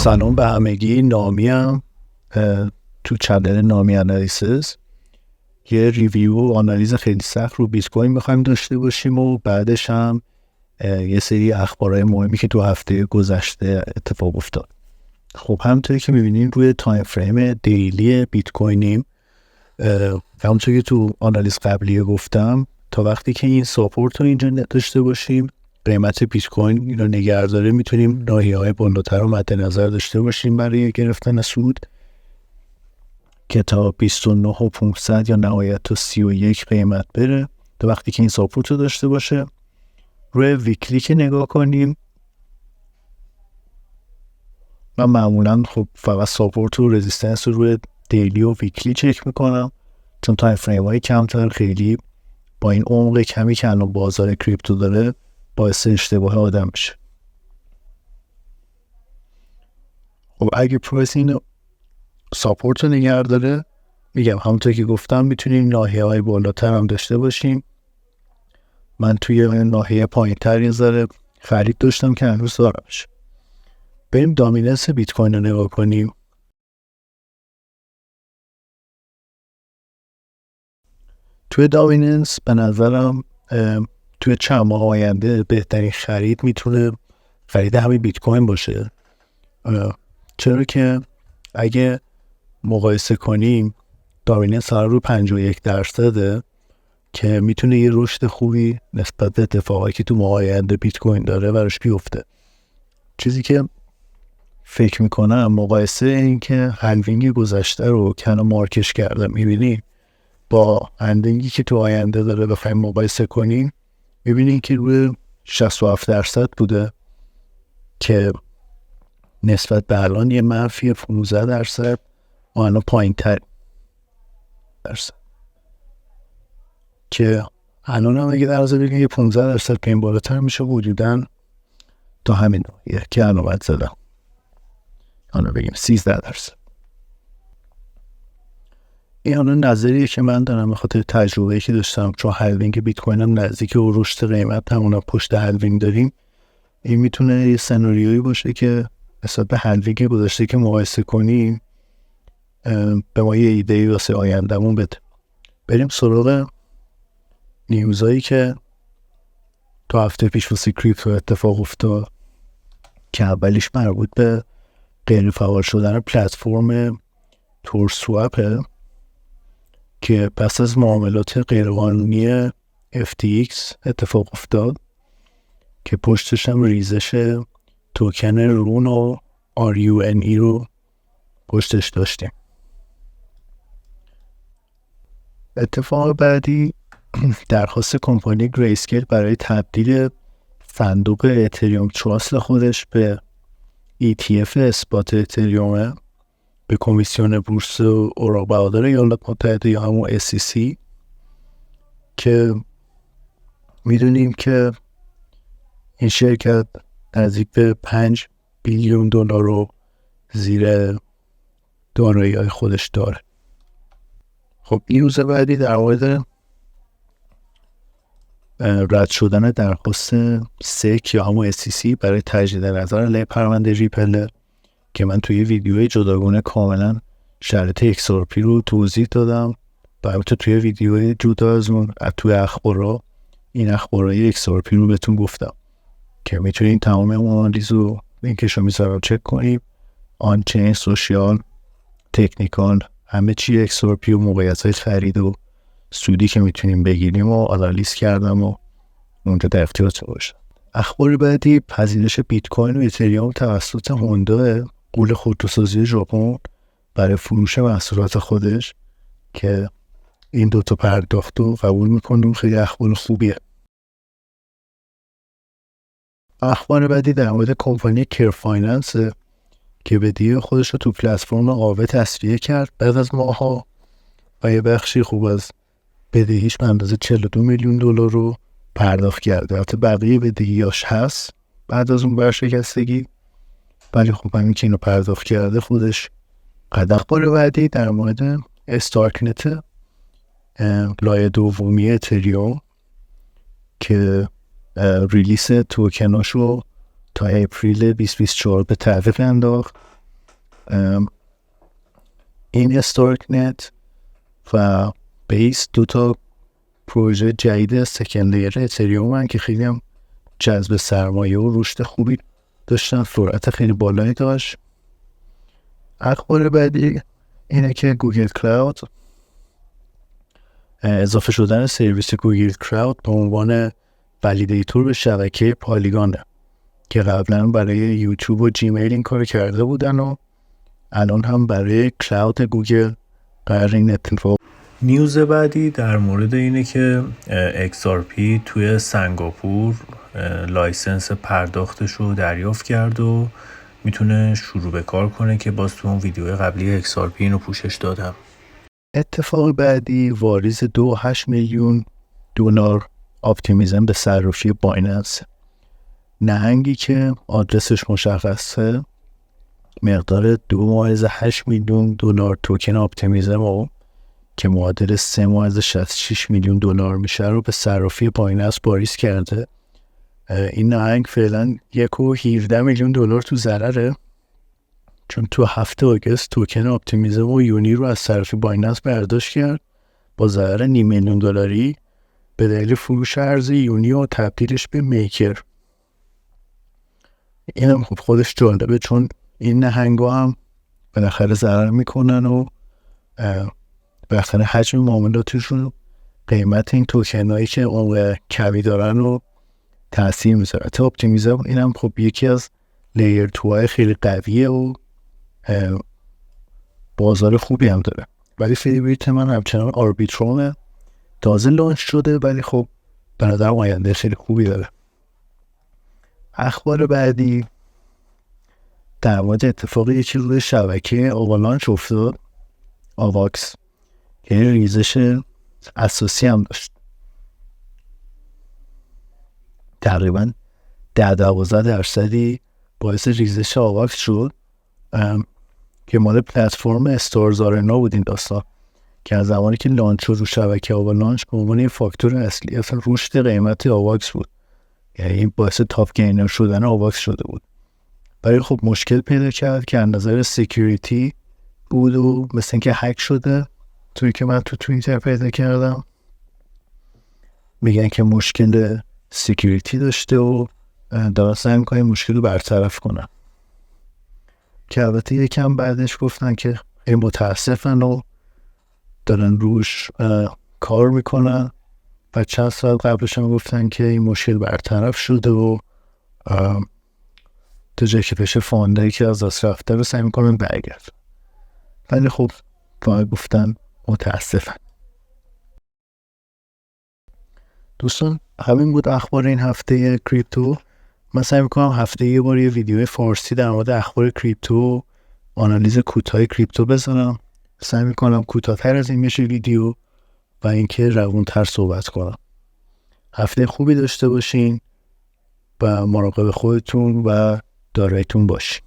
سلام به همگی. نامیم تو چنل نامی انالیسیس یه ریویو و آنالیز خیلی سخت رو بیت کوین میخوایم داشته باشیم و بعدش هم یه سری اخبارهای مهمی که تو هفته گذشته اتفاق افتاد. خب همونطوری که میبینیم روی تایم فریم دیلی بیت کوینیم، همونطوری که تو آنالیز قبلی گفتم تا وقتی که این ساپورت رو اینجا داشته باشیم قیمت بیت کوین اینو نگه داره، میتونیم ناحیه‌های بالاتر رو مد نظر داشته باشیم برای گرفتن سود که تا 29,500 یا نهایت تا 31 قیمت بره. تا وقتی که این ساپورت رو داشته باشه روی ویکلی که نگاه کنیم، من معمولا خب فقط ساپورت و رزیستنس رو روی دیلی و ویکلی چک میکنم، چون تایم فریم های کمتر خیلی با این عمق کمی که الان بازار کریپتو داره باعث اشتباه آدم میشه. خب اگه پرایس این ساپورت رو نگه داره، میگم همونطور که گفتم میتونیم ناحیه های بالاتر هم داشته باشیم. من توی ناحیه پایین تر یه ذره خرید داشتم که هنوز دارمش. بریم دامیننس بیت کوین رو نگاه کنیم. توی دامیننس به نظرم توی چند ماه آینده بهترین خرید میتونه خرید همین بیت کوین باشه، چرا که اگه مقایسه کنیم دامیننس رو 51% که میتونه یه رشد خوبی نسبت به اتفاقایی که تو ماه آینده بیت کوین داره براش بیفته. چیزی که فکر میکنم مقایسه این که هالوینگ گذشته رو کنار مارکش کرده میبینیم با هالوینگی که تو آینده داره بخوایم مقایسه کنیم، میبینیم که روی 67% بوده که نسبت به الان یه منفی 15% و الان پایین تر درصد که الان هم اگه درازه بگیم یه 15% که این بالاتر میشه حدوداً تا همین نوعیه که علامت زدم، الان بگیم 13%. این الان نظریه که من دارم به خاطر تجربه‌ای که داشتم، چون هالوینگ بیت کوین هم نزدیک و رشد قیمت همون پشت هالوینگ داریم. این میتونه یه سناریویی باشه که نسبت به هالوینگ گذشته که مقایسه کنیم به ما یه ایده‌ای واسه آیندهمون بده. بریم سراغ نیوزایی که تو هفته پیش واسه کریپتو اتفاق افتاد که اولیش مربوط به غیر فعال شدن پلتفرم تور سواپه که پس از معاملات غیرقانونی FTX اتفاق افتاد که پشتش هم ریزش توکن رون و RUNE رو پشتش داشتیم. اتفاق بعدی درخواست کمپانی گریسکیل برای تبدیل صندوق اتریوم تراست خودش به ETF اثبات اتریوم به کمیسیون بورس اوراق بهادار ایالات متحده یا همون SEC که میدونیم که این شرکت نزدیک به 5 بیلیون دلار رو زیر دارایی‌های خودش داره. خب این روز بعدی در مورد رد شدن درخواست سک یا همون SEC برای تجدید نظر علیه پرونده ریپل که من توی ویدیوی جداگانه کاملا شرط XRP رو توضیح دادم و البته توی ویدیوی جدا از اون توی اخبارا این اخبارای XRP رو بهتون گفتم که میتونین تمام آنالیز رو لینکش رو میذارم چک کنیم. آن چین، سوشیال، تکنیکال، همه چی XRP و موقعیت‌های خرید و سودی که میتونیم بگیریم و آنالیز کردم و اونجا در اختیارتون باشه. اخبار بعدی پذیرش بیت کوین و اتریوم توسط هوندا غول خودروسازی ژاپن برای فروش محصولات خودش که این دوتا پرداخت رو قبول میکنم. خیلی اخبار خوبیه. اخبار بعدی در مورد کمپانی کیر فایننس که بدهی خودش رو تو پلتفرم آوه تسویه کرد بعد از ماها و یه بخشی خوب از بدهیش به اندازه 42 میلیون دلار رو پرداخت کرده. البته بقیه بدهیاش هست بعد از اون برشکستگی، ولی خب همین که اینو پرداخت کرده خودش قدم. اخبار بعدی در مورد استارکنت لایه دومی اتریوم که ریلیس توکناشو تا اپریل 2024 به تعویق انداخت این استارکنت و بیس 2 پروژه جدید سکند لیر اتریوم هن که خیلی هم جذب سرمایه و رشد خوبی داشتن، سرعت خیلی بالایی داشت. اخبار بعدی اینه که گوگل کلاود، اضافه شدن سرویس گوگل کلاود به عنوان ولیدیتور به شبکه پالیگانه که قبلا برای یوتیوب و جیمیل این کار کرده بودن و الان هم برای کلاود گوگل قرار این اتفاق. نیوز بعدی در مورد اینه که XRP توی سنگاپور لایسنس پرداختش رو دریافت کرد و میتونه شروع به کار کنه که باز تو اون ویدیو قبلی XRP اینو پوشش دادم. اتفاق بعدی واریز 2.8 میلیون دلار اپتیمیزم به صرافی بایننس. نهنگی که آدرسش مشخصه مقدار 2.8 میلیون دلار توکن اپتیمیزم رو که معادل 3.66 میلیون دلار میشه رو به صرافی بایننس واریز کرده. این نهنگ فعلا 1.17 میلیون دلار تو ضرره، چون تو 7 آگوست توکن اپتیمیزم و یونی رو از صرافی بایننس برداشت کرد با ضرر 0.5 میلیون دلاری به دلیل فروش ارز یونی و تبدیلش به میکر. این هم خب خودش جالبه، چون این نهنگا هم بالاخره ضرر میکنن و بالاخره حجم معاملاتشون قیمت این توکن هایی که عمق کمی دارن رو تاثیر میذاره. تا اپتیمیزم این هم خب یکی از لیر 2 های خیلی قویه و بازار خوبی هم داره، ولی فیوریت من همچنان آربیترونه. تازه لانچ شده ولی خب به نظرم آینده خیلی خوبی داره. اخبار بعدی در مورد اتفاقی یکی روی شبکه آوالانچ افتاد، آواکس، که ریزش اساسی هم داشت. تقریبا 10-12% باعث ریزش آواکس شد که مال پلتفرم استارز آرنا بود این داستان، که از زمانی که لانچ شد رو شبکه آوالانچ به عنوان یه فاکتور اصلی اصلا رشد قیمت آواکس بود، یعنی باعث تاپ گینر شدن آواکس شده بود. ولی خب مشکل پیدا کرد که از نظر سکیوریتی بود و مثل اینکه هک شده. توی که من تو توییتر پیدا کردم میگن که مشکل سکیوریتی داشته و دارن سعی میکنن مشکل رو برطرف کنن، که البته یکم بعدش گفتن که خیلی متاسفن و دارن روش کار میکنن و چند ساعت قبلش هم گفتن که این مشکل برطرف شده و تا جایی که پیش فاندری که از دست رفته رو سعی میکنن برگرد. ولی خب باید گفتن متاسفن. دوستان همین بود اخبار این هفته کریپتو. من سعی میکنم هفته یه بار یه ویدیو فارسی در مورد اخبار کریپتو، آنالیز کوتاه کریپتو بزنم. سعی میکنم کوتاه‌تر از این بشه ویدیو و اینکه روون‌تر صحبت کنم. هفته خوبی داشته باشین و مراقب خودتون و دارایتون باشین.